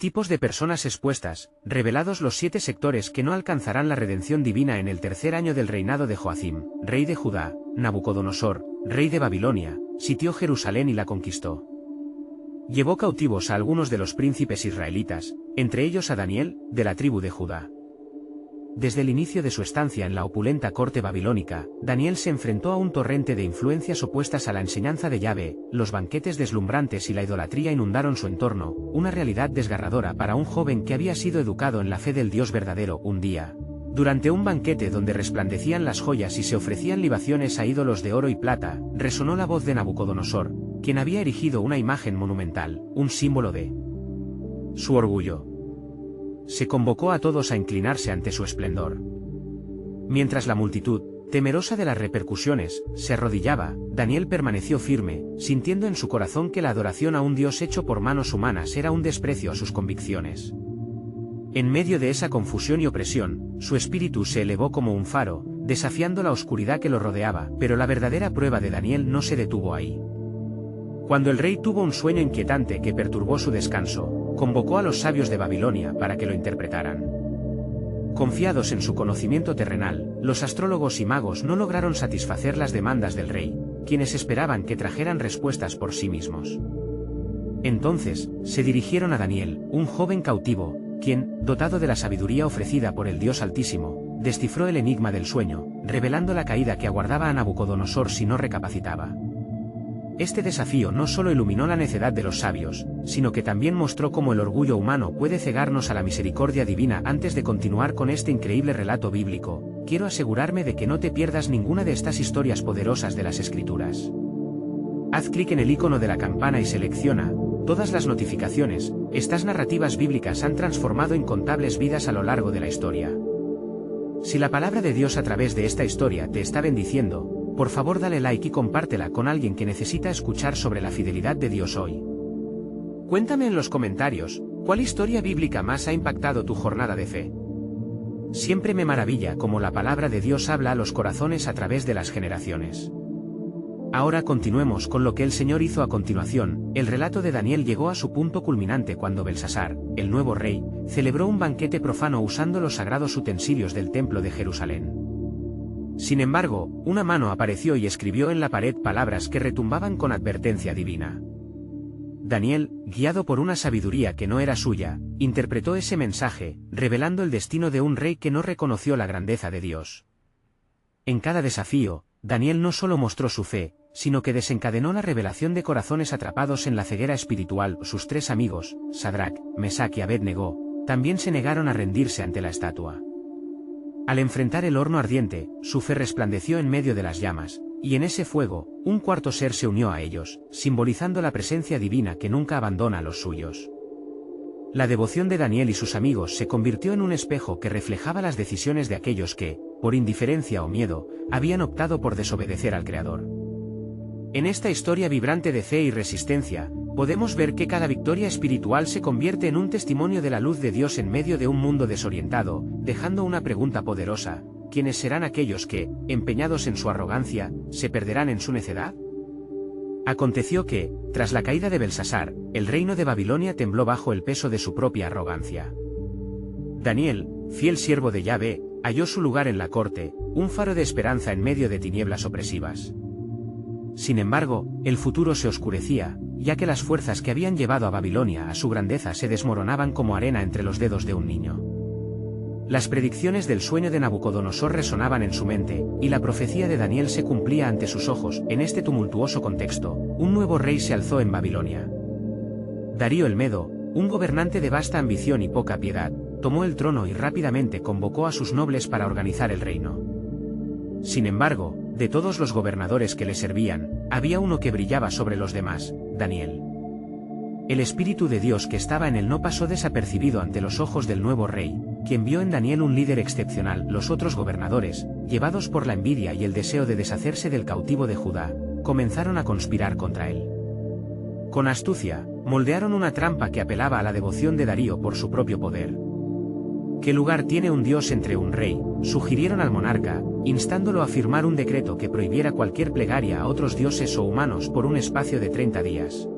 Tipos de personas expuestas, revelados los 7 sectores que no alcanzarán la redención divina en el tercer año del reinado de Joacim, rey de Judá. Nabucodonosor, rey de Babilonia, sitió Jerusalén y la conquistó. Llevó cautivos a algunos de los príncipes israelitas, entre ellos a Daniel, de la tribu de Judá. Desde el inicio de su estancia en la opulenta corte babilónica, Daniel se enfrentó a un torrente de influencias opuestas a la enseñanza de Yahvé. Los banquetes deslumbrantes y la idolatría inundaron su entorno, una realidad desgarradora para un joven que había sido educado en la fe del Dios verdadero. Un día, durante un banquete donde resplandecían las joyas y se ofrecían libaciones a ídolos de oro y plata, resonó la voz de Nabucodonosor, quien había erigido una imagen monumental, un símbolo de su orgullo. Se convocó a todos a inclinarse ante su esplendor. Mientras la multitud, temerosa de las repercusiones, se arrodillaba, Daniel permaneció firme, sintiendo en su corazón que la adoración a un Dios hecho por manos humanas era un desprecio a sus convicciones. En medio de esa confusión y opresión, su espíritu se elevó como un faro, desafiando la oscuridad que lo rodeaba, pero la verdadera prueba de Daniel no se detuvo ahí. Cuando el rey tuvo un sueño inquietante que perturbó su descanso, convocó a los sabios de Babilonia para que lo interpretaran. Confiados en su conocimiento terrenal, los astrólogos y magos no lograron satisfacer las demandas del rey, quienes esperaban que trajeran respuestas por sí mismos. Entonces, se dirigieron a Daniel, un joven cautivo, quien, dotado de la sabiduría ofrecida por el Dios Altísimo, descifró el enigma del sueño, revelando la caída que aguardaba a Nabucodonosor si no recapacitaba. Este desafío no solo iluminó la necedad de los sabios, sino que también mostró cómo el orgullo humano puede cegarnos a la misericordia divina. Antes de continuar con este increíble relato bíblico, quiero asegurarme de que no te pierdas ninguna de estas historias poderosas de las Escrituras. Haz clic en el icono de la campana y selecciona todas las notificaciones. Estas narrativas bíblicas han transformado incontables vidas a lo largo de la historia. Si la palabra de Dios a través de esta historia te está bendiciendo, por favor dale like y compártela con alguien que necesita escuchar sobre la fidelidad de Dios hoy. Cuéntame en los comentarios, ¿cuál historia bíblica más ha impactado tu jornada de fe? Siempre me maravilla cómo la palabra de Dios habla a los corazones a través de las generaciones. Ahora continuemos con lo que el Señor hizo a continuación. El relato de Daniel llegó a su punto culminante cuando Belsasar, el nuevo rey, celebró un banquete profano usando los sagrados utensilios del templo de Jerusalén. Sin embargo, una mano apareció y escribió en la pared palabras que retumbaban con advertencia divina. Daniel, guiado por una sabiduría que no era suya, interpretó ese mensaje, revelando el destino de un rey que no reconoció la grandeza de Dios. En cada desafío, Daniel no solo mostró su fe, sino que desencadenó la revelación de corazones atrapados en la ceguera espiritual. Sus 3 amigos, Sadrac, Mesac y Abed-Negó, también se negaron a rendirse ante la estatua. Al enfrentar el horno ardiente, su fe resplandeció en medio de las llamas, y en ese fuego, un cuarto ser se unió a ellos, simbolizando la presencia divina que nunca abandona a los suyos. La devoción de Daniel y sus amigos se convirtió en un espejo que reflejaba las decisiones de aquellos que, por indiferencia o miedo, habían optado por desobedecer al Creador. En esta historia vibrante de fe y resistencia, podemos ver que cada victoria espiritual se convierte en un testimonio de la luz de Dios en medio de un mundo desorientado, dejando una pregunta poderosa: ¿quiénes serán aquellos que, empeñados en su arrogancia, se perderán en su necedad? Aconteció que, tras la caída de Belsasar, el reino de Babilonia tembló bajo el peso de su propia arrogancia. Daniel, fiel siervo de Yahvé, halló su lugar en la corte, un faro de esperanza en medio de tinieblas opresivas. Sin embargo, el futuro se oscurecía, ya que las fuerzas que habían llevado a Babilonia a su grandeza se desmoronaban como arena entre los dedos de un niño. Las predicciones del sueño de Nabucodonosor resonaban en su mente, y la profecía de Daniel se cumplía ante sus ojos. En este tumultuoso contexto, un nuevo rey se alzó en Babilonia. Darío el Medo, un gobernante de vasta ambición y poca piedad, tomó el trono y rápidamente convocó a sus nobles para organizar el reino. Sin embargo, de todos los gobernadores que le servían, había uno que brillaba sobre los demás: Daniel. El Espíritu de Dios que estaba en él no pasó desapercibido ante los ojos del nuevo rey, quien vio en Daniel un líder excepcional. Los otros gobernadores, llevados por la envidia y el deseo de deshacerse del cautivo de Judá, comenzaron a conspirar contra él. Con astucia, moldearon una trampa que apelaba a la devoción de Darío por su propio poder. ¿Qué lugar tiene un dios entre un rey?, sugirieron al monarca, instándolo a firmar un decreto que prohibiera cualquier plegaria a otros dioses o humanos por un espacio de 30 días.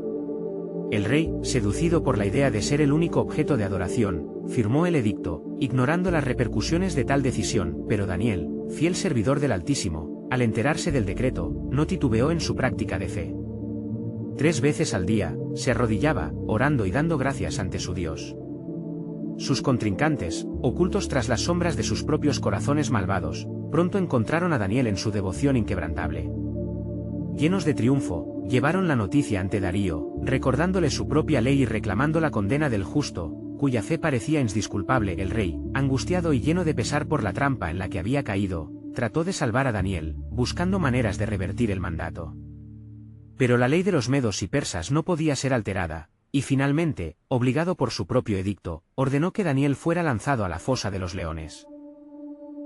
El rey, seducido por la idea de ser el único objeto de adoración, firmó el edicto, ignorando las repercusiones de tal decisión, pero Daniel, fiel servidor del Altísimo, al enterarse del decreto, no titubeó en su práctica de fe. 3 veces al día, se arrodillaba, orando y dando gracias ante su Dios. Sus contrincantes, ocultos tras las sombras de sus propios corazones malvados, pronto encontraron a Daniel en su devoción inquebrantable. Llenos de triunfo, llevaron la noticia ante Darío, recordándole su propia ley y reclamando la condena del justo, cuya fe parecía indisculpable. El rey, angustiado y lleno de pesar por la trampa en la que había caído, trató de salvar a Daniel, buscando maneras de revertir el mandato. Pero la ley de los medos y persas no podía ser alterada, y finalmente, obligado por su propio edicto, ordenó que Daniel fuera lanzado a la fosa de los leones.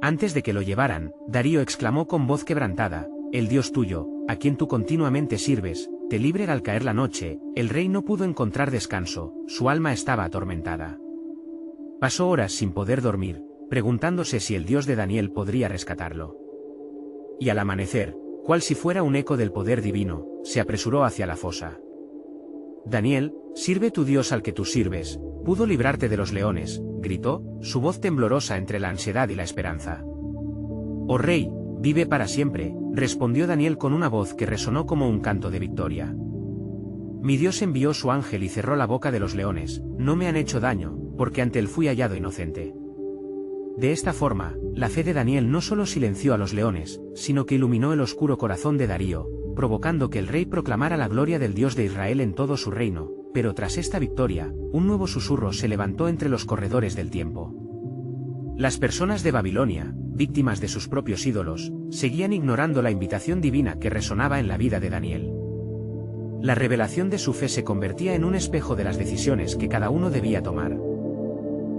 Antes de que lo llevaran, Darío exclamó con voz quebrantada: «El Dios tuyo, a quien tú continuamente sirves, te libre». Al caer la noche, el rey no pudo encontrar descanso, su alma estaba atormentada. Pasó horas sin poder dormir, preguntándose si el Dios de Daniel podría rescatarlo. Y al amanecer, cual si fuera un eco del poder divino, se apresuró hacia la fosa. «Daniel, sirve tu Dios al que tú sirves, pudo librarte de los leones», gritó, su voz temblorosa entre la ansiedad y la esperanza. «Oh rey, vive para siempre», respondió Daniel con una voz que resonó como un canto de victoria. «Mi Dios envió su ángel y cerró la boca de los leones, no me han hecho daño, porque ante él fui hallado inocente». De esta forma, la fe de Daniel no solo silenció a los leones, sino que iluminó el oscuro corazón de Darío, provocando que el rey proclamara la gloria del Dios de Israel en todo su reino. Pero tras esta victoria, un nuevo susurro se levantó entre los corredores del tiempo. Las personas de Babilonia, víctimas de sus propios ídolos, seguían ignorando la invitación divina que resonaba en la vida de Daniel. La revelación de su fe se convertía en un espejo de las decisiones que cada uno debía tomar.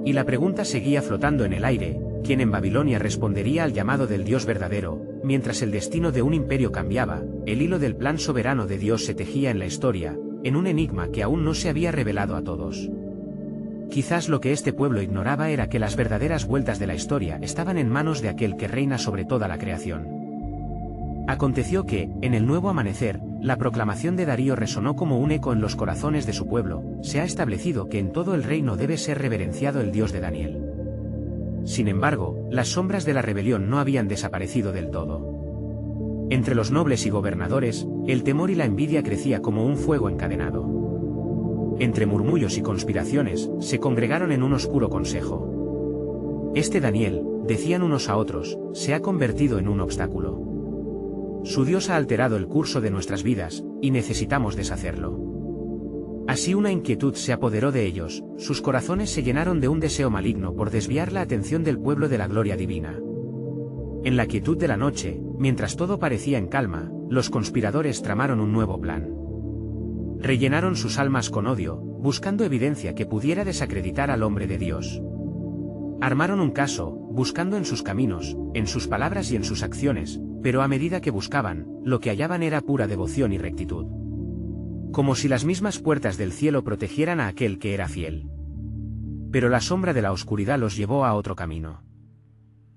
Y la pregunta seguía flotando en el aire: ¿quién en Babilonia respondería al llamado del Dios verdadero? Mientras el destino de un imperio cambiaba, el hilo del plan soberano de Dios se tejía en la historia, en un enigma que aún no se había revelado a todos. Quizás lo que este pueblo ignoraba era que las verdaderas vueltas de la historia estaban en manos de aquel que reina sobre toda la creación. Aconteció que, en el nuevo amanecer, la proclamación de Darío resonó como un eco en los corazones de su pueblo: se ha establecido que en todo el reino debe ser reverenciado el Dios de Daniel. Sin embargo, las sombras de la rebelión no habían desaparecido del todo. Entre los nobles y gobernadores, el temor y la envidia crecía como un fuego encadenado. Entre murmullos y conspiraciones, se congregaron en un oscuro consejo. «Este Daniel», decían unos a otros, «se ha convertido en un obstáculo. Su Dios ha alterado el curso de nuestras vidas, y necesitamos deshacerlo». Así una inquietud se apoderó de ellos, sus corazones se llenaron de un deseo maligno por desviar la atención del pueblo de la gloria divina. En la quietud de la noche, mientras todo parecía en calma, los conspiradores tramaron un nuevo plan. Rellenaron sus almas con odio, buscando evidencia que pudiera desacreditar al hombre de Dios. Armaron un caso, buscando en sus caminos, en sus palabras y en sus acciones, pero a medida que buscaban, lo que hallaban era pura devoción y rectitud. Como si las mismas puertas del cielo protegieran a aquel que era fiel. Pero la sombra de la oscuridad los llevó a otro camino.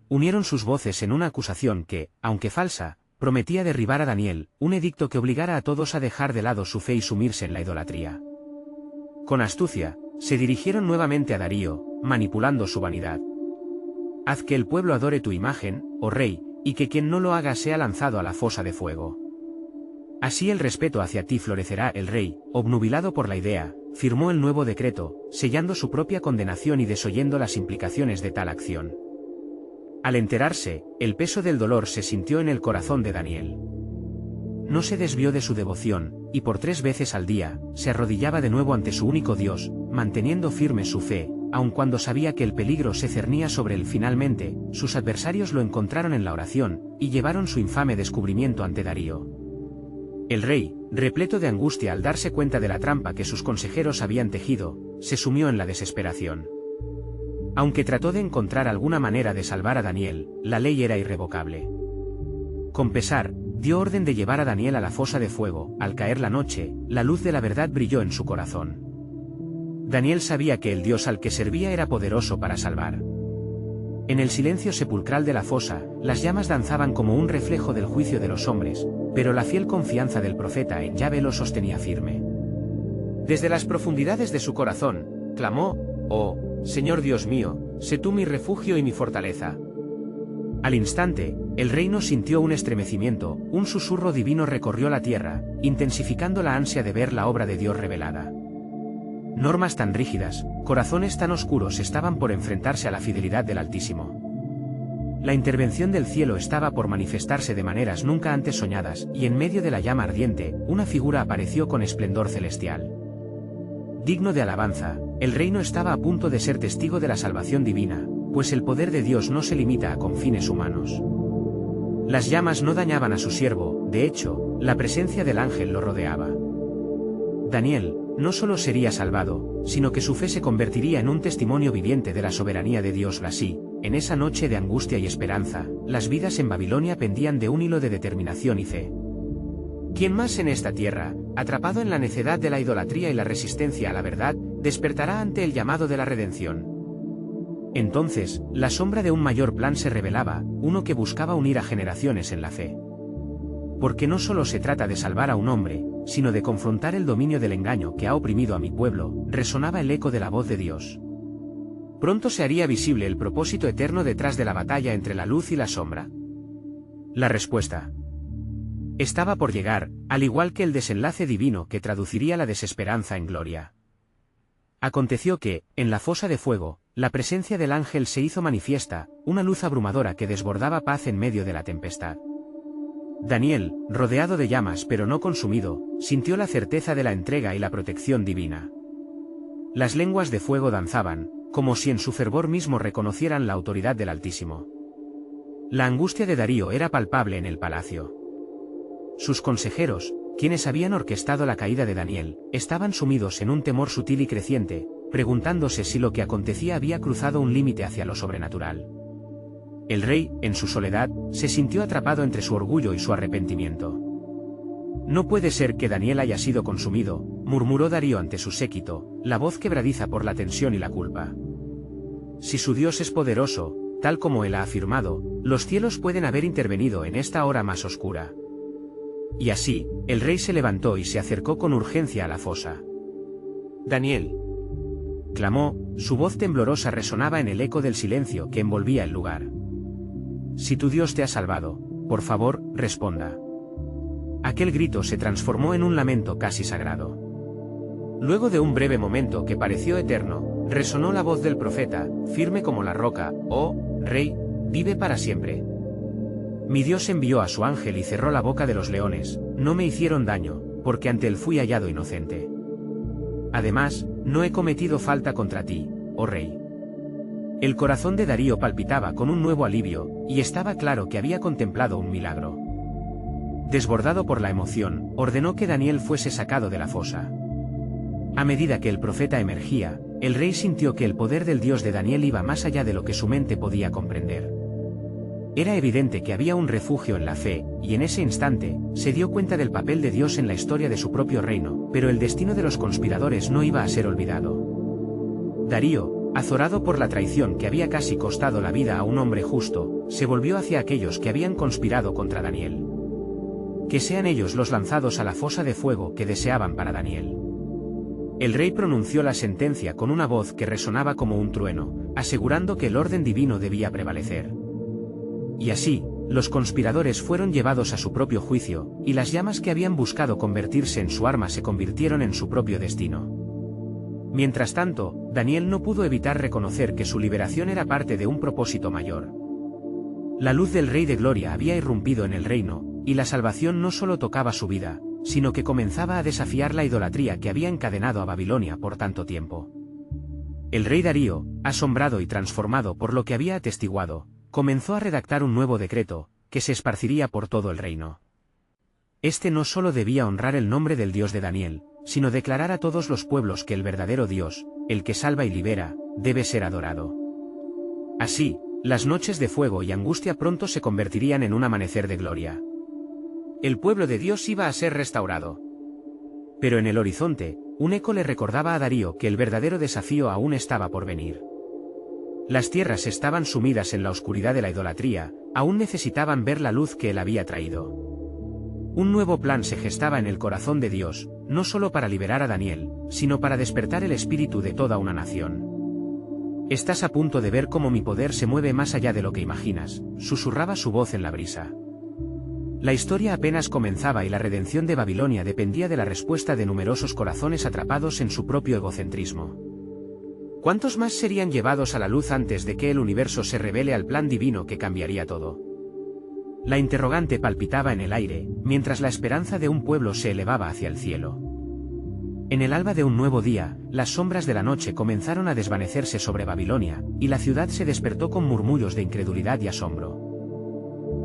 Unieron sus voces en una acusación que, aunque falsa, prometía derribar a Daniel, un edicto que obligara a todos a dejar de lado su fe y sumirse en la idolatría. Con astucia, se dirigieron nuevamente a Darío, manipulando su vanidad. «Haz que el pueblo adore tu imagen, oh rey, y que quien no lo haga sea lanzado a la fosa de fuego. Así el respeto hacia ti florecerá». El rey, obnubilado por la idea, firmó el nuevo decreto, sellando su propia condenación y desoyendo las implicaciones de tal acción. Al enterarse, el peso del dolor se sintió en el corazón de Daniel. No se desvió de su devoción, y por 3 veces al día, se arrodillaba de nuevo ante su único Dios, manteniendo firme su fe, aun cuando sabía que el peligro se cernía sobre él. Finalmente, sus adversarios lo encontraron en la oración, y llevaron su infame descubrimiento ante Darío. El rey, repleto de angustia al darse cuenta de la trampa que sus consejeros habían tejido, se sumió en la desesperación. Aunque trató de encontrar alguna manera de salvar a Daniel, la ley era irrevocable. Con pesar, dio orden de llevar a Daniel a la fosa de fuego. Al caer la noche, la luz de la verdad brilló en su corazón. Daniel sabía que el Dios al que servía era poderoso para salvar. En el silencio sepulcral de la fosa, las llamas danzaban como un reflejo del juicio de los hombres, pero la fiel confianza del profeta en Yahvé lo sostenía firme. Desde las profundidades de su corazón, clamó: «Oh, Señor Dios mío, sé tú mi refugio y mi fortaleza». Al instante, el reino sintió un estremecimiento, un susurro divino recorrió la tierra, intensificando la ansia de ver la obra de Dios revelada. Normas tan rígidas, corazones tan oscuros estaban por enfrentarse a la fidelidad del Altísimo. La intervención del cielo estaba por manifestarse de maneras nunca antes soñadas, y en medio de la llama ardiente, una figura apareció con esplendor celestial. Digno de alabanza, el reino estaba a punto de ser testigo de la salvación divina, pues el poder de Dios no se limita a con fines humanos. Las llamas no dañaban a su siervo, de hecho, la presencia del ángel lo rodeaba. Daniel no solo sería salvado, sino que su fe se convertiría en un testimonio viviente de la soberanía de Dios. Así, en esa noche de angustia y esperanza, las vidas en Babilonia pendían de un hilo de determinación y fe. ¿Quién más en esta tierra, atrapado en la necedad de la idolatría y la resistencia a la verdad, despertará ante el llamado de la redención? Entonces, la sombra de un mayor plan se revelaba, uno que buscaba unir a generaciones en la fe. Porque no solo se trata de salvar a un hombre, sino de confrontar el dominio del engaño que ha oprimido a mi pueblo, resonaba el eco de la voz de Dios. Pronto se haría visible el propósito eterno detrás de la batalla entre la luz y la sombra. La respuesta estaba por llegar, al igual que el desenlace divino que traduciría la desesperanza en gloria. Aconteció que, en la fosa de fuego, la presencia del ángel se hizo manifiesta, una luz abrumadora que desbordaba paz en medio de la tempestad. Daniel, rodeado de llamas pero no consumido, sintió la certeza de la entrega y la protección divina. Las lenguas de fuego danzaban, como si en su fervor mismo reconocieran la autoridad del Altísimo. La angustia de Darío era palpable en el palacio. Sus consejeros, quienes habían orquestado la caída de Daniel, estaban sumidos en un temor sutil y creciente, preguntándose si lo que acontecía había cruzado un límite hacia lo sobrenatural. El rey, en su soledad, se sintió atrapado entre su orgullo y su arrepentimiento. «No puede ser que Daniel haya sido consumido», murmuró Darío ante su séquito, la voz quebradiza por la tensión y la culpa. «Si su Dios es poderoso, tal como él ha afirmado, los cielos pueden haber intervenido en esta hora más oscura». Y así, el rey se levantó y se acercó con urgencia a la fosa. «Daniel», clamó, su voz temblorosa resonaba en el eco del silencio que envolvía el lugar. «Si tu Dios te ha salvado, por favor, responda». Aquel grito se transformó en un lamento casi sagrado. Luego de un breve momento que pareció eterno, resonó la voz del profeta, firme como la roca: «Oh, rey, vive para siempre. Mi Dios envió a su ángel y cerró la boca de los leones, no me hicieron daño, porque ante él fui hallado inocente. Además, no he cometido falta contra ti, oh rey». El corazón de Darío palpitaba con un nuevo alivio, y estaba claro que había contemplado un milagro. Desbordado por la emoción, ordenó que Daniel fuese sacado de la fosa. A medida que el profeta emergía, el rey sintió que el poder del Dios de Daniel iba más allá de lo que su mente podía comprender. Era evidente que había un refugio en la fe, y en ese instante, se dio cuenta del papel de Dios en la historia de su propio reino, pero el destino de los conspiradores no iba a ser olvidado. Darío, azorado por la traición que había casi costado la vida a un hombre justo, se volvió hacia aquellos que habían conspirado contra Daniel. Que sean ellos los lanzados a la fosa de fuego que deseaban para Daniel. El rey pronunció la sentencia con una voz que resonaba como un trueno, asegurando que el orden divino debía prevalecer. Y así, los conspiradores fueron llevados a su propio juicio, y las llamas que habían buscado convertirse en su arma se convirtieron en su propio destino. Mientras tanto, Daniel no pudo evitar reconocer que su liberación era parte de un propósito mayor. La luz del Rey de Gloria había irrumpido en el reino, y la salvación no solo tocaba su vida, sino que comenzaba a desafiar la idolatría que había encadenado a Babilonia por tanto tiempo. El rey Darío, asombrado y transformado por lo que había atestiguado, comenzó a redactar un nuevo decreto, que se esparciría por todo el reino. Este no solo debía honrar el nombre del Dios de Daniel, sino declarar a todos los pueblos que el verdadero Dios, el que salva y libera, debe ser adorado. Así, las noches de fuego y angustia pronto se convertirían en un amanecer de gloria. El pueblo de Dios iba a ser restaurado. Pero en el horizonte, un eco le recordaba a Darío que el verdadero desafío aún estaba por venir. Las tierras estaban sumidas en la oscuridad de la idolatría, aún necesitaban ver la luz que él había traído. Un nuevo plan se gestaba en el corazón de Dios, no solo para liberar a Daniel, sino para despertar el espíritu de toda una nación. «Estás a punto de ver cómo mi poder se mueve más allá de lo que imaginas», susurraba su voz en la brisa. La historia apenas comenzaba y la redención de Babilonia dependía de la respuesta de numerosos corazones atrapados en su propio egocentrismo. ¿Cuántos más serían llevados a la luz antes de que el universo se revele al plan divino que cambiaría todo? La interrogante palpitaba en el aire, mientras la esperanza de un pueblo se elevaba hacia el cielo. En el alba de un nuevo día, las sombras de la noche comenzaron a desvanecerse sobre Babilonia, y la ciudad se despertó con murmullos de incredulidad y asombro.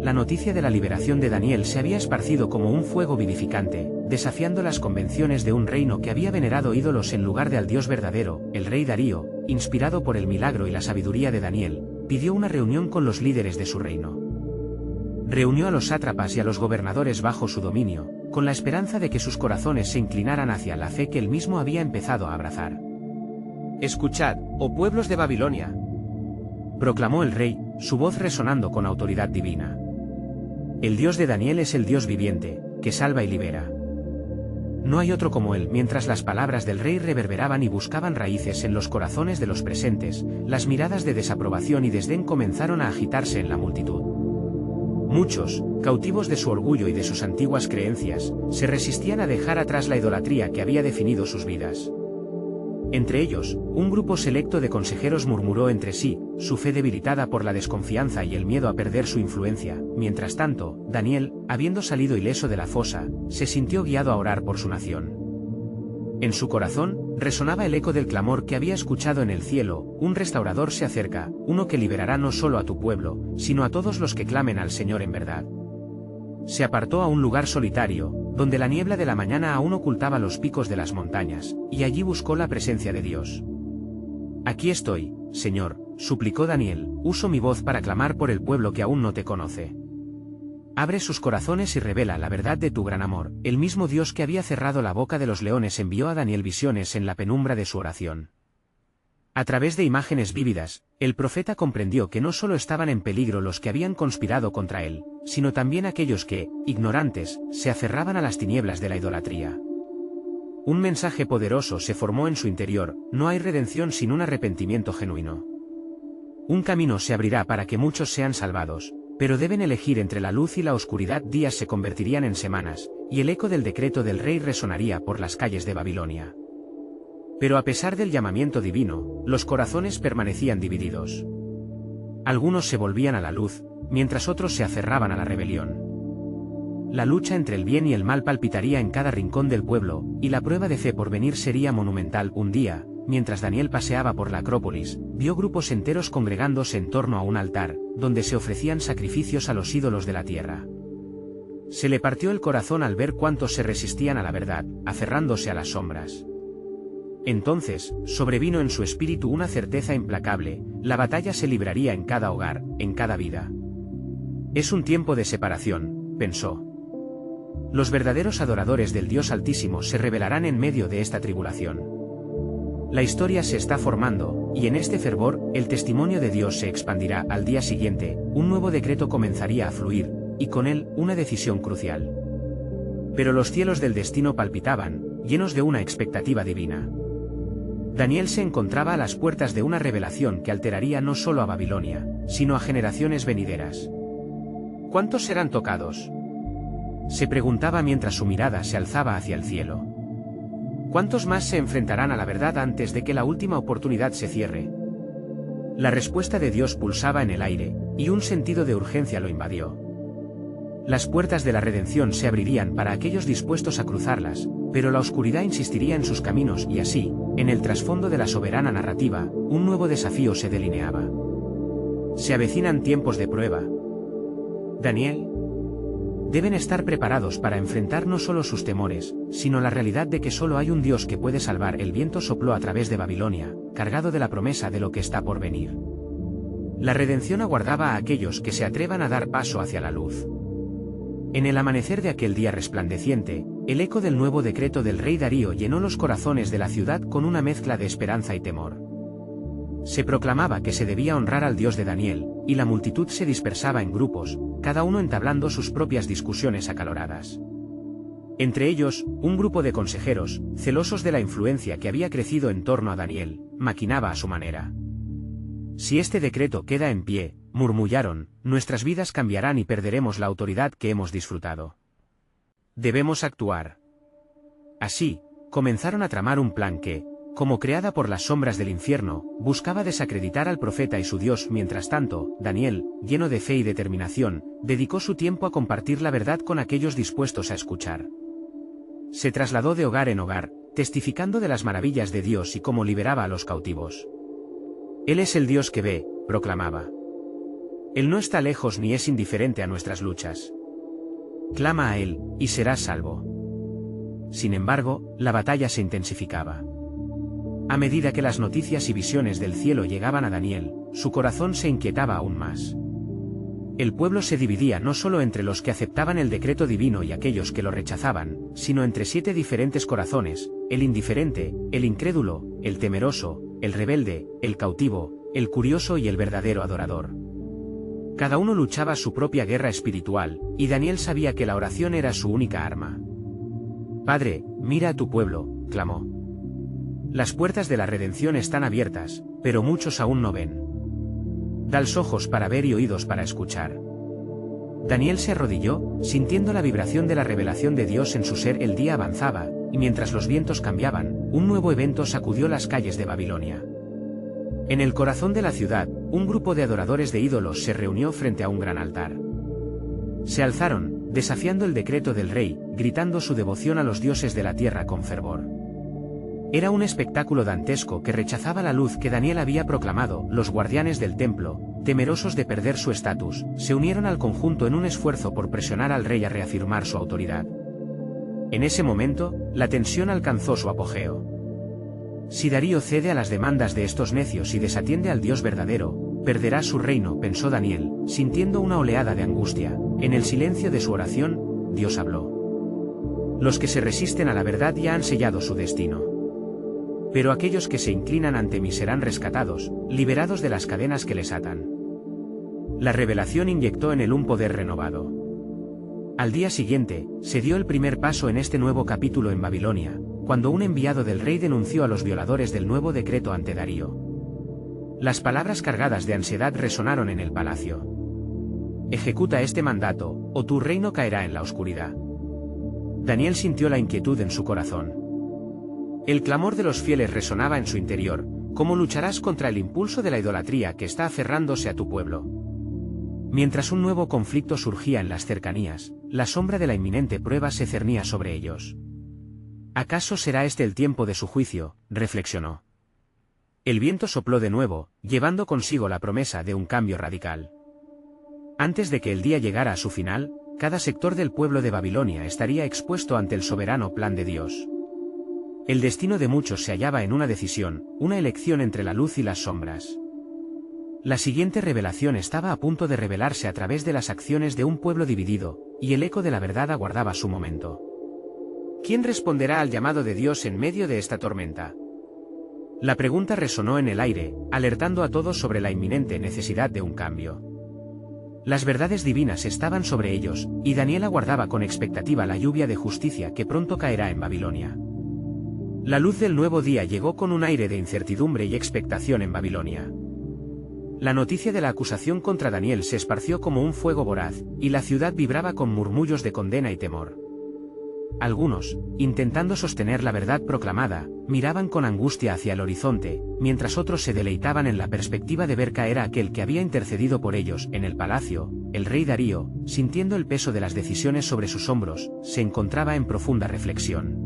La noticia de la liberación de Daniel se había esparcido como un fuego vivificante, desafiando las convenciones de un reino que había venerado ídolos en lugar de al Dios verdadero. El rey Darío, inspirado por el milagro y la sabiduría de Daniel, pidió una reunión con los líderes de su reino. Reunió a los sátrapas y a los gobernadores bajo su dominio, con la esperanza de que sus corazones se inclinaran hacia la fe que él mismo había empezado a abrazar. «Escuchad, oh pueblos de Babilonia», proclamó el rey, su voz resonando con autoridad divina. «El Dios de Daniel es el Dios viviente, que salva y libera. No hay otro como él». Mientras las palabras del rey reverberaban y buscaban raíces en los corazones de los presentes, las miradas de desaprobación y desdén comenzaron a agitarse en la multitud. Muchos, cautivos de su orgullo y de sus antiguas creencias, se resistían a dejar atrás la idolatría que había definido sus vidas. Entre ellos, un grupo selecto de consejeros murmuró entre sí, su fe debilitada por la desconfianza y el miedo a perder su influencia. Mientras tanto, Daniel, habiendo salido ileso de la fosa, se sintió guiado a orar por su nación. En su corazón, resonaba el eco del clamor que había escuchado en el cielo: «Un restaurador se acerca, uno que liberará no solo a tu pueblo, sino a todos los que clamen al Señor en verdad». Se apartó a un lugar solitario, donde la niebla de la mañana aún ocultaba los picos de las montañas, y allí buscó la presencia de Dios. «Aquí estoy, Señor», suplicó Daniel, «uso mi voz para clamar por el pueblo que aún no te conoce. Abre sus corazones y revela la verdad de tu gran amor». El mismo Dios que había cerrado la boca de los leones envió a Daniel visiones en la penumbra de su oración. A través de imágenes vívidas, el profeta comprendió que no solo estaban en peligro los que habían conspirado contra él, sino también aquellos que, ignorantes, se aferraban a las tinieblas de la idolatría. Un mensaje poderoso se formó en su interior: no hay redención sin un arrepentimiento genuino. Un camino se abrirá para que muchos sean salvados, pero deben elegir entre la luz y la oscuridad. Días se convertirían en semanas, y el eco del decreto del rey resonaría por las calles de Babilonia. Pero a pesar del llamamiento divino, los corazones permanecían divididos. Algunos se volvían a la luz, mientras otros se aferraban a la rebelión. La lucha entre el bien y el mal palpitaría en cada rincón del pueblo, y la prueba de fe por venir sería monumental. Un día, mientras Daniel paseaba por la Acrópolis, vio grupos enteros congregándose en torno a un altar, donde se ofrecían sacrificios a los ídolos de la tierra. Se le partió el corazón al ver cuántos se resistían a la verdad, aferrándose a las sombras. Entonces, sobrevino en su espíritu una certeza implacable: la batalla se libraría en cada hogar, en cada vida. «Es un tiempo de separación», pensó. «Los verdaderos adoradores del Dios Altísimo se revelarán en medio de esta tribulación. La historia se está formando, y en este fervor, el testimonio de Dios se expandirá». Al día siguiente, un nuevo decreto comenzaría a fluir, y con él, una decisión crucial. Pero los cielos del destino palpitaban, llenos de una expectativa divina. Daniel se encontraba a las puertas de una revelación que alteraría no solo a Babilonia, sino a generaciones venideras. ¿Cuántos serán tocados?, se preguntaba mientras su mirada se alzaba hacia el cielo. ¿Cuántos más se enfrentarán a la verdad antes de que la última oportunidad se cierre? La respuesta de Dios pulsaba en el aire, y un sentido de urgencia lo invadió. Las puertas de la redención se abrirían para aquellos dispuestos a cruzarlas, pero la oscuridad insistiría en sus caminos y así, en el trasfondo de la soberana narrativa, un nuevo desafío se delineaba. Se avecinan tiempos de prueba. Daniel. Deben estar preparados para enfrentar no solo sus temores, sino la realidad de que solo hay un Dios que puede salvar. El viento sopló a través de Babilonia, cargado de la promesa de lo que está por venir. La redención aguardaba a aquellos que se atrevan a dar paso hacia la luz. En el amanecer de aquel día resplandeciente, el eco del nuevo decreto del rey Darío llenó los corazones de la ciudad con una mezcla de esperanza y temor. Se proclamaba que se debía honrar al Dios de Daniel, y la multitud se dispersaba en grupos, cada uno entablando sus propias discusiones acaloradas. Entre ellos, un grupo de consejeros, celosos de la influencia que había crecido en torno a Daniel, maquinaba a su manera. Si este decreto queda en pie, murmullaron, nuestras vidas cambiarán y perderemos la autoridad que hemos disfrutado. Debemos actuar. Así, comenzaron a tramar un plan que, como creada por las sombras del infierno, buscaba desacreditar al profeta y su Dios. Mientras tanto, Daniel, lleno de fe y determinación, dedicó su tiempo a compartir la verdad con aquellos dispuestos a escuchar. Se trasladó de hogar en hogar, testificando de las maravillas de Dios y cómo liberaba a los cautivos. Él es el Dios que ve, proclamaba. Él no está lejos ni es indiferente a nuestras luchas. Clama a Él, y serás salvo. Sin embargo, la batalla se intensificaba. A medida que las noticias y visiones del cielo llegaban a Daniel, su corazón se inquietaba aún más. El pueblo se dividía no solo entre los que aceptaban el decreto divino y aquellos que lo rechazaban, sino entre 7 diferentes corazones: el indiferente, el incrédulo, el temeroso, el rebelde, el cautivo, el curioso y el verdadero adorador. Cada uno luchaba su propia guerra espiritual, y Daniel sabía que la oración era su única arma. Padre, mira a tu pueblo, clamó. Las puertas de la redención están abiertas, pero muchos aún no ven. Dalos ojos para ver y oídos para escuchar. Daniel se arrodilló, sintiendo la vibración de la revelación de Dios en su ser. El día avanzaba, y mientras los vientos cambiaban, un nuevo evento sacudió las calles de Babilonia. En el corazón de la ciudad, un grupo de adoradores de ídolos se reunió frente a un gran altar. Se alzaron, desafiando el decreto del rey, gritando su devoción a los dioses de la tierra con fervor. Era un espectáculo dantesco que rechazaba la luz que Daniel había proclamado. Los guardianes del templo, temerosos de perder su estatus, se unieron al conjunto en un esfuerzo por presionar al rey a reafirmar su autoridad. En ese momento, la tensión alcanzó su apogeo. Si Darío cede a las demandas de estos necios y desatiende al Dios verdadero, perderá su reino, pensó Daniel, sintiendo una oleada de angustia. En el silencio de su oración, Dios habló. Los que se resisten a la verdad ya han sellado su destino. Pero aquellos que se inclinan ante mí serán rescatados, liberados de las cadenas que les atan. La revelación inyectó en él un poder renovado. Al día siguiente, se dio el primer paso en este nuevo capítulo en Babilonia, cuando un enviado del rey denunció a los violadores del nuevo decreto ante Darío. Las palabras cargadas de ansiedad resonaron en el palacio. Ejecuta este mandato, o tu reino caerá en la oscuridad. Daniel sintió la inquietud en su corazón. El clamor de los fieles resonaba en su interior. ¿Cómo lucharás contra el impulso de la idolatría que está aferrándose a tu pueblo? Mientras un nuevo conflicto surgía en las cercanías, la sombra de la inminente prueba se cernía sobre ellos. ¿Acaso será este el tiempo de su juicio?, reflexionó. El viento sopló de nuevo, llevando consigo la promesa de un cambio radical. Antes de que el día llegara a su final, cada sector del pueblo de Babilonia estaría expuesto ante el soberano plan de Dios. El destino de muchos se hallaba en una decisión, una elección entre la luz y las sombras. La siguiente revelación estaba a punto de revelarse a través de las acciones de un pueblo dividido, y el eco de la verdad aguardaba su momento. ¿Quién responderá al llamado de Dios en medio de esta tormenta? La pregunta resonó en el aire, alertando a todos sobre la inminente necesidad de un cambio. Las verdades divinas estaban sobre ellos, y Daniel aguardaba con expectativa la lluvia de justicia que pronto caerá en Babilonia. La luz del nuevo día llegó con un aire de incertidumbre y expectación en Babilonia. La noticia de la acusación contra Daniel se esparció como un fuego voraz, y la ciudad vibraba con murmullos de condena y temor. Algunos, intentando sostener la verdad proclamada, miraban con angustia hacia el horizonte, mientras otros se deleitaban en la perspectiva de ver caer a aquel que había intercedido por ellos. En el palacio, el rey Darío, sintiendo el peso de las decisiones sobre sus hombros, se encontraba en profunda reflexión.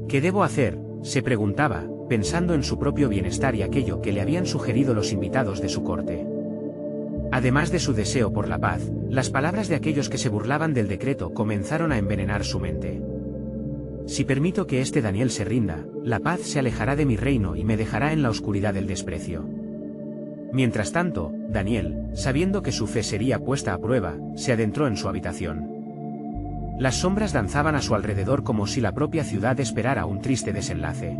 ¿Qué debo hacer?, se preguntaba, pensando en su propio bienestar y aquello que le habían sugerido los invitados de su corte. Además de su deseo por la paz, las palabras de aquellos que se burlaban del decreto comenzaron a envenenar su mente. Si permito que este Daniel se rinda, la paz se alejará de mi reino y me dejará en la oscuridad del desprecio. Mientras tanto, Daniel, sabiendo que su fe sería puesta a prueba, se adentró en su habitación. Las sombras danzaban a su alrededor como si la propia ciudad esperara un triste desenlace.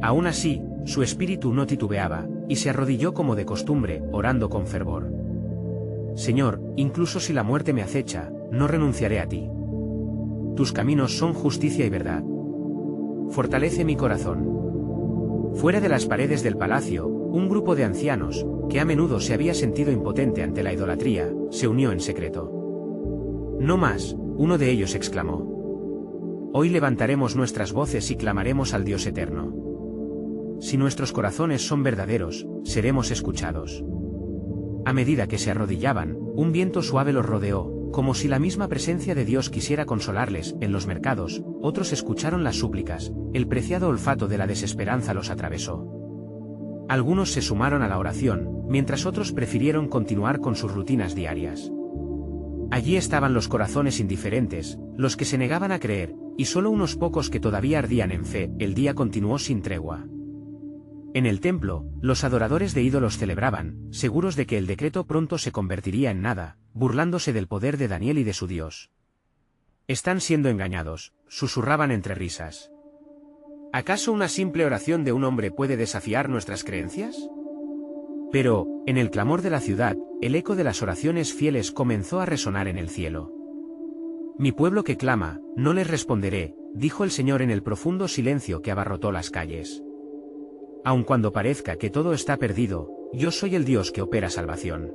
Aún así, su espíritu no titubeaba, y se arrodilló como de costumbre, orando con fervor. Señor, incluso si la muerte me acecha, no renunciaré a ti. tus caminos son justicia y verdad. Fortalece mi corazón. Fuera de las paredes del palacio, un grupo de ancianos, que a menudo se había sentido impotente ante la idolatría, se unió en secreto. No más, uno de ellos exclamó. Hoy levantaremos nuestras voces y clamaremos al Dios eterno. Si nuestros corazones son verdaderos, seremos escuchados. A medida que se arrodillaban, un viento suave los rodeó, como si la misma presencia de Dios quisiera consolarles. En los mercados, otros escucharon las súplicas, el preciado olfato de la desesperanza los atravesó. Algunos se sumaron a la oración, mientras otros prefirieron continuar con sus rutinas diarias. Allí estaban los corazones indiferentes, los que se negaban a creer, y solo unos pocos que todavía ardían en fe. El día continuó sin tregua. En el templo, los adoradores de ídolos celebraban, seguros de que el decreto pronto se convertiría en nada, burlándose del poder de Daniel y de su Dios. Están siendo engañados, susurraban entre risas. ¿Acaso una simple oración de un hombre puede desafiar nuestras creencias? Pero, en el clamor de la ciudad, el eco de las oraciones fieles comenzó a resonar en el cielo. Mi pueblo que clama, no les responderé, dijo el Señor en el profundo silencio que abarrotó las calles. Aun cuando parezca que todo está perdido, yo soy el Dios que opera salvación.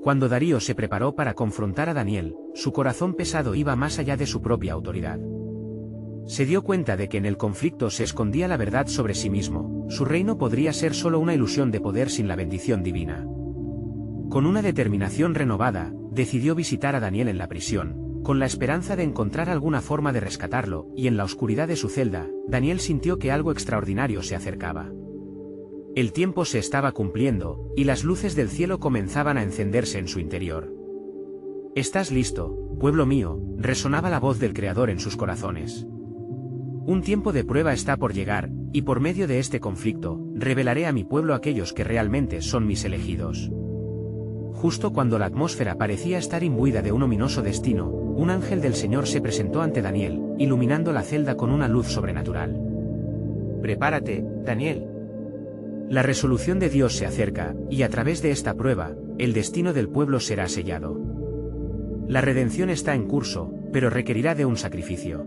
Cuando Darío se preparó para confrontar a Daniel, su corazón pesado iba más allá de su propia autoridad. Se dio cuenta de que en el conflicto se escondía la verdad sobre sí mismo, su reino podría ser solo una ilusión de poder sin la bendición divina. Con una determinación renovada, decidió visitar a Daniel en la prisión, con la esperanza de encontrar alguna forma de rescatarlo, y en la oscuridad de su celda, Daniel sintió que algo extraordinario se acercaba. El tiempo se estaba cumpliendo, y las luces del cielo comenzaban a encenderse en su interior. «¿Estás listo, pueblo mío?», resonaba la voz del Creador en sus corazones. Un tiempo de prueba está por llegar, y por medio de este conflicto, revelaré a mi pueblo aquellos que realmente son mis elegidos. Justo cuando la atmósfera parecía estar imbuida de un ominoso destino, un ángel del Señor se presentó ante Daniel, iluminando la celda con una luz sobrenatural. «Prepárate, Daniel. La resolución de Dios se acerca, y a través de esta prueba, el destino del pueblo será sellado. La redención está en curso, pero requerirá de un sacrificio».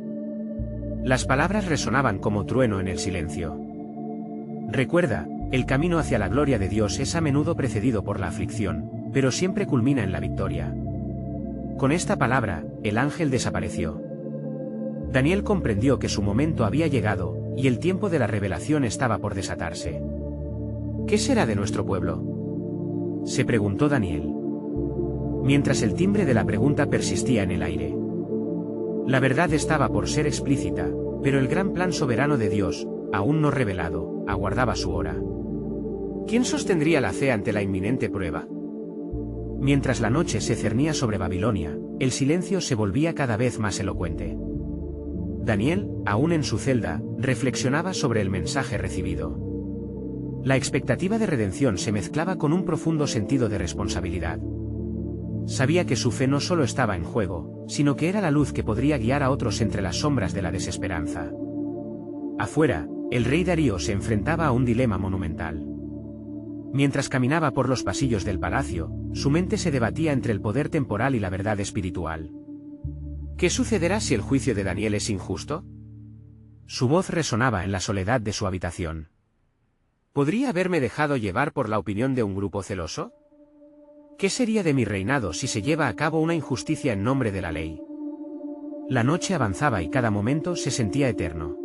Las palabras resonaban como trueno en el silencio. Recuerda, el camino hacia la gloria de Dios es a menudo precedido por la aflicción, pero siempre culmina en la victoria. Con esta palabra, el ángel desapareció. Daniel comprendió que su momento había llegado, y el tiempo de la revelación estaba por desatarse. ¿Qué será de nuestro pueblo?, se preguntó Daniel, mientras el timbre de la pregunta persistía en el aire. La verdad estaba por ser explícita, pero el gran plan soberano de Dios, aún no revelado, aguardaba su hora. ¿Quién sostendría la fe ante la inminente prueba? Mientras la noche se cernía sobre Babilonia, el silencio se volvía cada vez más elocuente. Daniel, aún en su celda, reflexionaba sobre el mensaje recibido. La expectativa de redención se mezclaba con un profundo sentido de responsabilidad. Sabía que su fe no solo estaba en juego, sino que era la luz que podría guiar a otros entre las sombras de la desesperanza. Afuera, el rey Darío se enfrentaba a un dilema monumental. Mientras caminaba por los pasillos del palacio, su mente se debatía entre el poder temporal y la verdad espiritual. ¿Qué sucederá si el juicio de Daniel es injusto? Su voz resonaba en la soledad de su habitación. ¿Podría haberme dejado llevar por la opinión de un grupo celoso? ¿Qué sería de mi reinado si se lleva a cabo una injusticia en nombre de la ley? La noche avanzaba y cada momento se sentía eterno.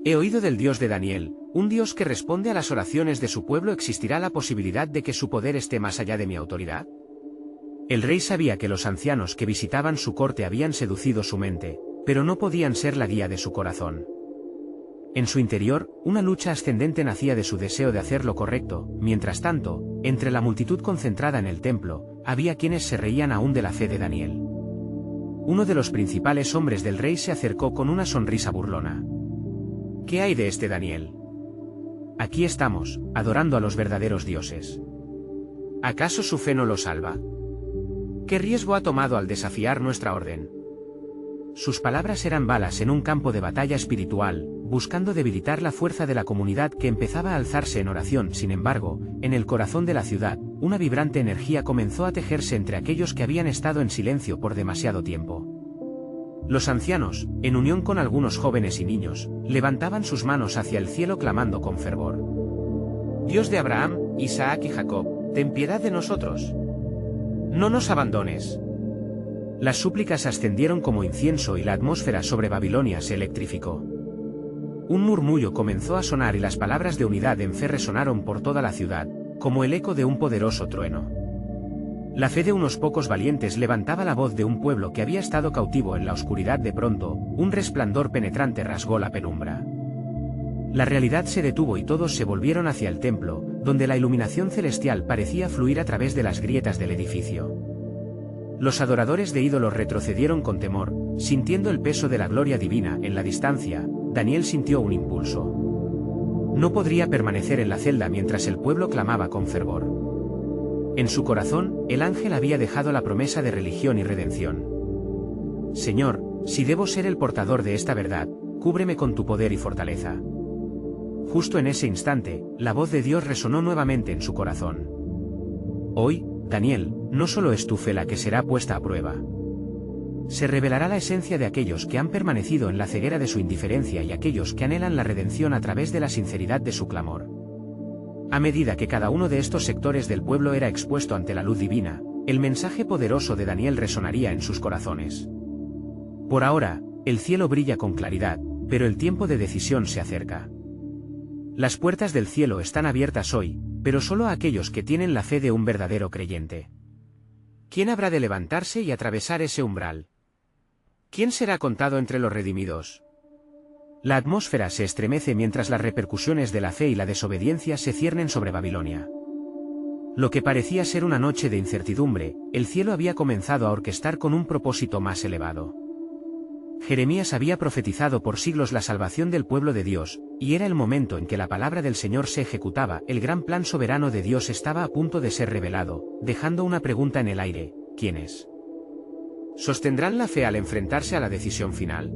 He oído del Dios de Daniel, un Dios que responde a las oraciones de su pueblo. ¿Existirá la posibilidad de que su poder esté más allá de mi autoridad? El rey sabía que los ancianos que visitaban su corte habían seducido su mente, pero no podían ser la guía de su corazón. En su interior, una lucha ascendente nacía de su deseo de hacer lo correcto. Mientras tanto, entre la multitud concentrada en el templo, había quienes se reían aún de la fe de Daniel. Uno de los principales hombres del rey se acercó con una sonrisa burlona. ¿Qué hay de este Daniel? Aquí estamos, adorando a los verdaderos dioses. ¿Acaso su fe no lo salva? ¿Qué riesgo ha tomado al desafiar nuestra orden? Sus palabras eran balas en un campo de batalla espiritual, buscando debilitar la fuerza de la comunidad que empezaba a alzarse en oración. Sin embargo, en el corazón de la ciudad, una vibrante energía comenzó a tejerse entre aquellos que habían estado en silencio por demasiado tiempo. Los ancianos, en unión con algunos jóvenes y niños, levantaban sus manos hacia el cielo clamando con fervor: Dios de Abraham, Isaac y Jacob, ten piedad de nosotros. No nos abandones. Las súplicas ascendieron como incienso y la atmósfera sobre Babilonia se electrificó. Un murmullo comenzó a sonar y las palabras de unidad en fe resonaron por toda la ciudad, como el eco de un poderoso trueno. La fe de unos pocos valientes levantaba la voz de un pueblo que había estado cautivo en la oscuridad. De pronto, un resplandor penetrante rasgó la penumbra. La realidad se detuvo y todos se volvieron hacia el templo, donde la iluminación celestial parecía fluir a través de las grietas del edificio. Los adoradores de ídolos retrocedieron con temor, sintiendo el peso de la gloria divina. En la distancia, Daniel sintió un impulso. No podría permanecer en la celda mientras el pueblo clamaba con fervor. En su corazón, el ángel había dejado la promesa de religión y redención. Señor, si debo ser el portador de esta verdad, cúbreme con tu poder y fortaleza. Justo en ese instante, la voz de Dios resonó nuevamente en su corazón. Hoy, Daniel, no solo es tu fe la que será puesta a prueba. Se revelará la esencia de aquellos que han permanecido en la ceguera de su indiferencia y aquellos que anhelan la redención a través de la sinceridad de su clamor. A medida que cada uno de estos sectores del pueblo era expuesto ante la luz divina, el mensaje poderoso de Daniel resonaría en sus corazones. Por ahora, el cielo brilla con claridad, pero el tiempo de decisión se acerca. Las puertas del cielo están abiertas hoy, pero solo a aquellos que tienen la fe de un verdadero creyente. ¿Quién habrá de levantarse y atravesar ese umbral? ¿Quién será contado entre los redimidos? La atmósfera se estremece mientras las repercusiones de la fe y la desobediencia se ciernen sobre Babilonia. Lo que parecía ser una noche de incertidumbre, el cielo había comenzado a orquestar con un propósito más elevado. Jeremías había profetizado por siglos la salvación del pueblo de Dios, y era el momento en que la palabra del Señor se ejecutaba. El gran plan soberano de Dios estaba a punto de ser revelado, dejando una pregunta en el aire: ¿quiénes sostendrán la fe al enfrentarse a la decisión final?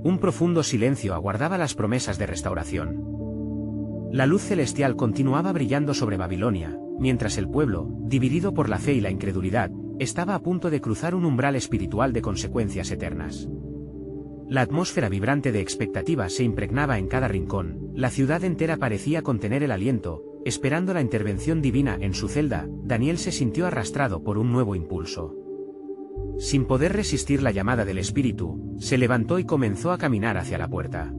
Un profundo silencio aguardaba las promesas de restauración. La luz celestial continuaba brillando sobre Babilonia, mientras el pueblo, dividido por la fe y la incredulidad, estaba a punto de cruzar un umbral espiritual de consecuencias eternas. La atmósfera vibrante de expectativa se impregnaba en cada rincón, la ciudad entera parecía contener el aliento, esperando la intervención divina. En su celda, Daniel se sintió arrastrado por un nuevo impulso. Sin poder resistir la llamada del Espíritu, se levantó y comenzó a caminar hacia la puerta.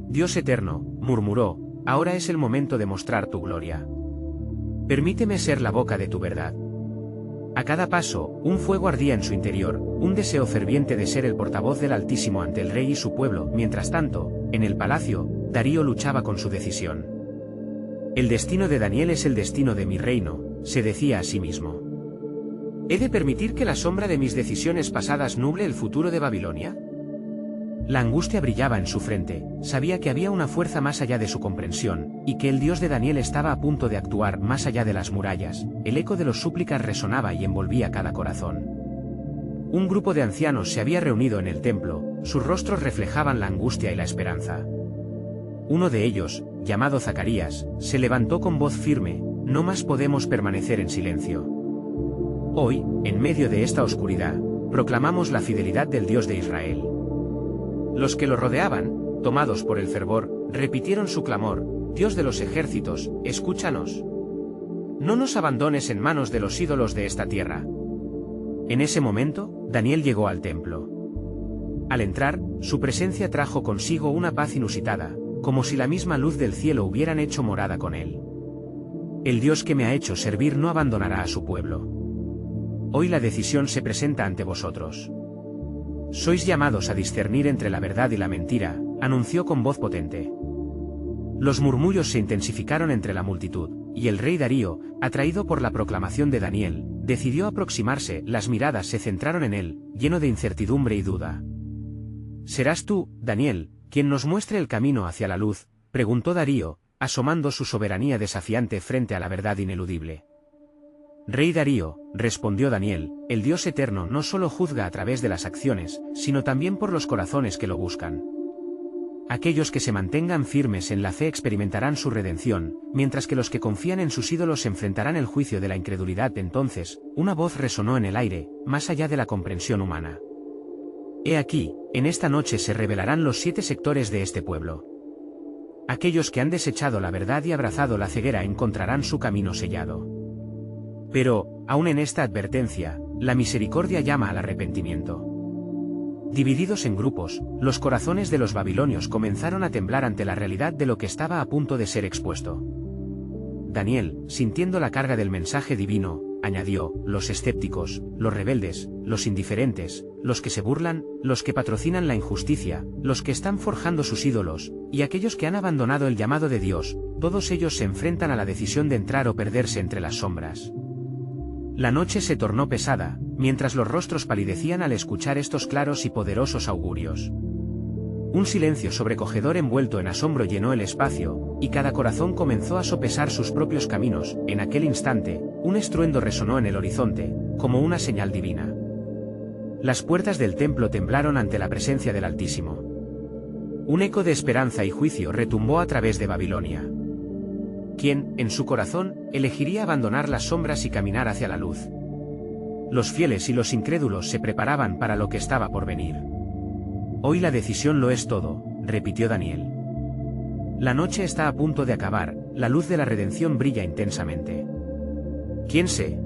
Dios eterno, murmuró, ahora es el momento de mostrar tu gloria. Permíteme ser la boca de tu verdad. A cada paso, un fuego ardía en su interior, un deseo ferviente de ser el portavoz del Altísimo ante el rey y su pueblo. Mientras tanto, en el palacio, Darío luchaba con su decisión. El destino de Daniel es el destino de mi reino, se decía a sí mismo. ¿He de permitir que la sombra de mis decisiones pasadas nuble el futuro de Babilonia? La angustia brillaba en su frente, sabía que había una fuerza más allá de su comprensión, y que el Dios de Daniel estaba a punto de actuar más allá de las murallas. El eco de los súplicas resonaba y envolvía cada corazón. Un grupo de ancianos se había reunido en el templo, sus rostros reflejaban la angustia y la esperanza. Uno de ellos, llamado Zacarías, se levantó con voz firme: no más podemos permanecer en silencio. Hoy, en medio de esta oscuridad, proclamamos la fidelidad del Dios de Israel. Los que lo rodeaban, tomados por el fervor, repitieron su clamor: Dios de los ejércitos, escúchanos. No nos abandones en manos de los ídolos de esta tierra. En ese momento, Daniel llegó al templo. Al entrar, su presencia trajo consigo una paz inusitada, como si la misma luz del cielo hubieran hecho morada con él. El Dios que me ha hecho servir no abandonará a su pueblo. Hoy la decisión se presenta ante vosotros. Sois llamados a discernir entre la verdad y la mentira, anunció con voz potente. Los murmullos se intensificaron entre la multitud, y el rey Darío, atraído por la proclamación de Daniel, decidió aproximarse. Las miradas se centraron en él, lleno de incertidumbre y duda. ¿Serás tú, Daniel, quien nos muestre el camino hacia la luz?, preguntó Darío, asomando su soberanía desafiante frente a la verdad ineludible. Rey Darío, respondió Daniel, el Dios eterno no solo juzga a través de las acciones, sino también por los corazones que lo buscan. Aquellos que se mantengan firmes en la fe experimentarán su redención, mientras que los que confían en sus ídolos enfrentarán el juicio de la incredulidad. Entonces, una voz resonó en el aire, más allá de la comprensión humana. He aquí, en esta noche se revelarán los 7 sectores de este pueblo. Aquellos que han desechado la verdad y abrazado la ceguera encontrarán su camino sellado. Pero, aun en esta advertencia, la misericordia llama al arrepentimiento. Divididos en grupos, los corazones de los babilonios comenzaron a temblar ante la realidad de lo que estaba a punto de ser expuesto. Daniel, sintiendo la carga del mensaje divino, añadió: los escépticos, los rebeldes, los indiferentes, los que se burlan, los que patrocinan la injusticia, los que están forjando sus ídolos, y aquellos que han abandonado el llamado de Dios, todos ellos se enfrentan a la decisión de entrar o perderse entre las sombras. La noche se tornó pesada, mientras los rostros palidecían al escuchar estos claros y poderosos augurios. Un silencio sobrecogedor envuelto en asombro llenó el espacio, y cada corazón comenzó a sopesar sus propios caminos. En aquel instante, un estruendo resonó en el horizonte, como una señal divina. Las puertas del templo temblaron ante la presencia del Altísimo. Un eco de esperanza y juicio retumbó a través de Babilonia. ¿Quién, en su corazón, elegiría abandonar las sombras y caminar hacia la luz? Los fieles y los incrédulos se preparaban para lo que estaba por venir. Hoy la decisión lo es todo, repitió Daniel. La noche está a punto de acabar, la luz de la redención brilla intensamente. ¿Quién se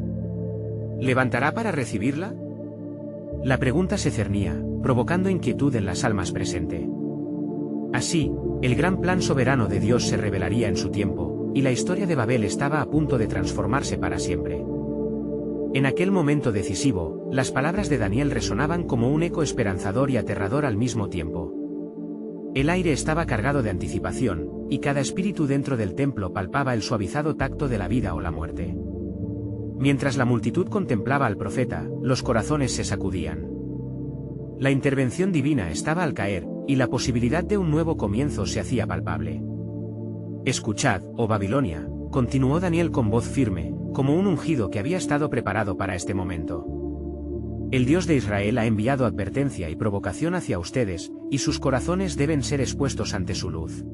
levantará para recibirla? La pregunta se cernía, provocando inquietud en las almas presentes. Así, el gran plan soberano de Dios se revelaría en su tiempo, y la historia de Babel estaba a punto de transformarse para siempre. En aquel momento decisivo, las palabras de Daniel resonaban como un eco esperanzador y aterrador al mismo tiempo. El aire estaba cargado de anticipación, y cada espíritu dentro del templo palpaba el suavizado tacto de la vida o la muerte. Mientras la multitud contemplaba al profeta, los corazones se sacudían. La intervención divina estaba al caer, y la posibilidad de un nuevo comienzo se hacía palpable. Escuchad, oh Babilonia, continuó Daniel con voz firme, como un ungido que había estado preparado para este momento. El Dios de Israel ha enviado advertencia y provocación hacia ustedes, y sus corazones deben ser expuestos ante su luz.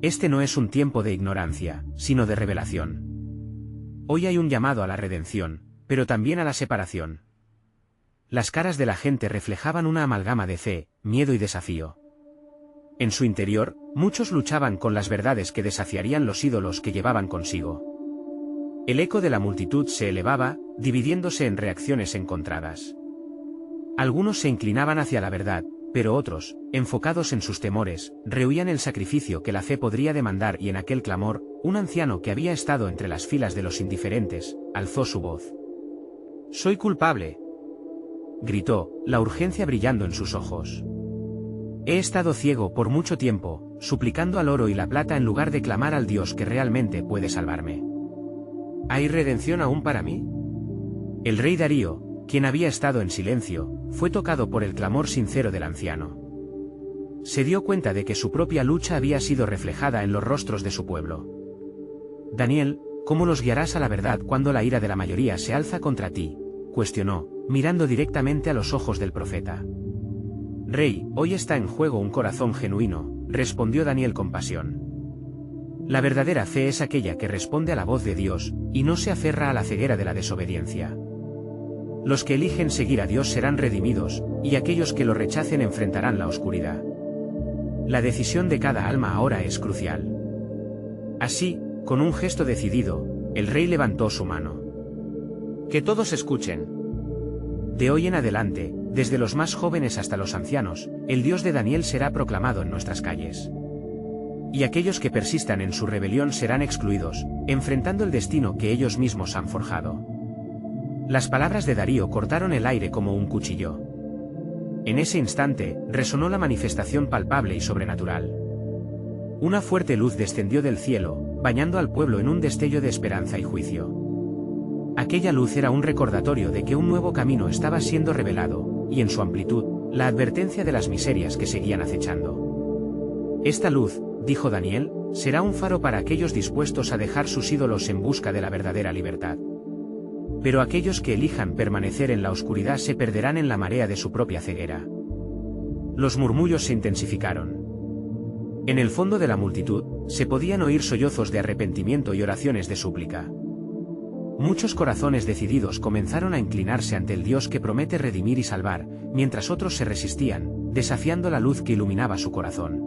Este no es un tiempo de ignorancia, sino de revelación. Hoy hay un llamado a la redención, pero también a la separación. Las caras de la gente reflejaban una amalgama de fe, miedo y desafío. En su interior, muchos luchaban con las verdades que desafiarían los ídolos que llevaban consigo. El eco de la multitud se elevaba, dividiéndose en reacciones encontradas. Algunos se inclinaban hacia la verdad, pero otros, enfocados en sus temores, rehuían el sacrificio que la fe podría demandar, y en aquel clamor, un anciano que había estado entre las filas de los indiferentes, alzó su voz. «Soy culpable», gritó, la urgencia brillando en sus ojos. «He estado ciego por mucho tiempo, suplicando al oro y la plata en lugar de clamar al Dios que realmente puede salvarme. ¿Hay redención aún para mí?». El rey Darío, quien había estado en silencio, fue tocado por el clamor sincero del anciano. Se dio cuenta de que su propia lucha había sido reflejada en los rostros de su pueblo. «Daniel, ¿cómo los guiarás a la verdad cuando la ira de la mayoría se alza contra ti?», cuestionó, mirando directamente a los ojos del profeta. «Rey, hoy está en juego un corazón genuino», respondió Daniel con pasión. «La verdadera fe es aquella que responde a la voz de Dios, y no se aferra a la ceguera de la desobediencia. Los que eligen seguir a Dios serán redimidos, y aquellos que lo rechacen enfrentarán la oscuridad. La decisión de cada alma ahora es crucial». Así, con un gesto decidido, el rey levantó su mano. «Que todos escuchen. De hoy en adelante, desde los más jóvenes hasta los ancianos, el Dios de Daniel será proclamado en nuestras calles. Y aquellos que persistan en su rebelión serán excluidos, enfrentando el destino que ellos mismos han forjado». Las palabras de Darío cortaron el aire como un cuchillo. En ese instante, resonó la manifestación palpable y sobrenatural. Una fuerte luz descendió del cielo, bañando al pueblo en un destello de esperanza y juicio. Aquella luz era un recordatorio de que un nuevo camino estaba siendo revelado, y en su amplitud, la advertencia de las miserias que seguían acechando. «Esta luz», dijo Daniel, «será un faro para aquellos dispuestos a dejar sus ídolos en busca de la verdadera libertad. Pero aquellos que elijan permanecer en la oscuridad se perderán en la marea de su propia ceguera». Los murmullos se intensificaron. En el fondo de la multitud, se podían oír sollozos de arrepentimiento y oraciones de súplica. Muchos corazones decididos comenzaron a inclinarse ante el Dios que promete redimir y salvar, mientras otros se resistían, desafiando la luz que iluminaba su corazón.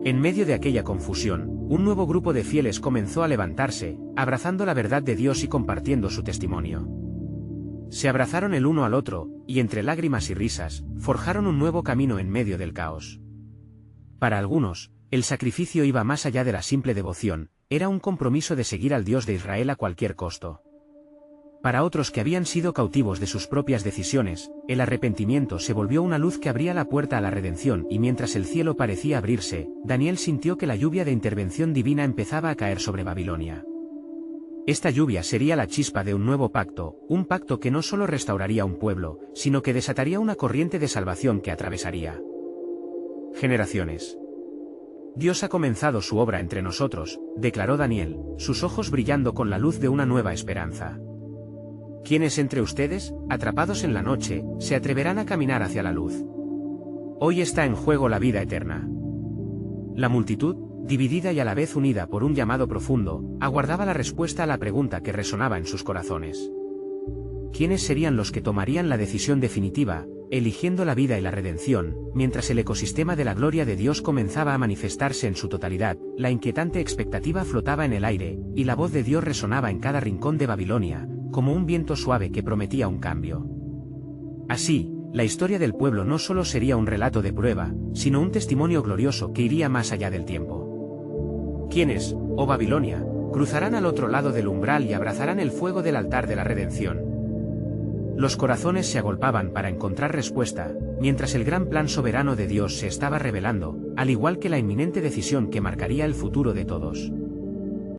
En medio de aquella confusión, un nuevo grupo de fieles comenzó a levantarse, abrazando la verdad de Dios y compartiendo su testimonio. Se abrazaron el uno al otro, y entre lágrimas y risas, forjaron un nuevo camino en medio del caos. Para algunos, el sacrificio iba más allá de la simple devoción, era un compromiso de seguir al Dios de Israel a cualquier costo. Para otros que habían sido cautivos de sus propias decisiones, el arrepentimiento se volvió una luz que abría la puerta a la redención, y mientras el cielo parecía abrirse, Daniel sintió que la lluvia de intervención divina empezaba a caer sobre Babilonia. Esta lluvia sería la chispa de un nuevo pacto, un pacto que no solo restauraría un pueblo, sino que desataría una corriente de salvación que atravesaría generaciones. Dios ha comenzado su obra entre nosotros, declaró Daniel, sus ojos brillando con la luz de una nueva esperanza. ¿Quiénes entre ustedes, atrapados en la noche, se atreverán a caminar hacia la luz? Hoy está en juego la vida eterna. La multitud, dividida y a la vez unida por un llamado profundo, aguardaba la respuesta a la pregunta que resonaba en sus corazones. ¿Quiénes serían los que tomarían la decisión definitiva, eligiendo la vida y la redención, mientras el ecosistema de la gloria de Dios comenzaba a manifestarse en su totalidad? La inquietante expectativa flotaba en el aire, y la voz de Dios resonaba en cada rincón de Babilonia, como un viento suave que prometía un cambio. Así, la historia del pueblo no solo sería un relato de prueba, sino un testimonio glorioso que iría más allá del tiempo. ¿Quiénes, oh Babilonia, cruzarán al otro lado del umbral y abrazarán el fuego del altar de la redención? Los corazones se agolpaban para encontrar respuesta, mientras el gran plan soberano de Dios se estaba revelando, al igual que la inminente decisión que marcaría el futuro de todos.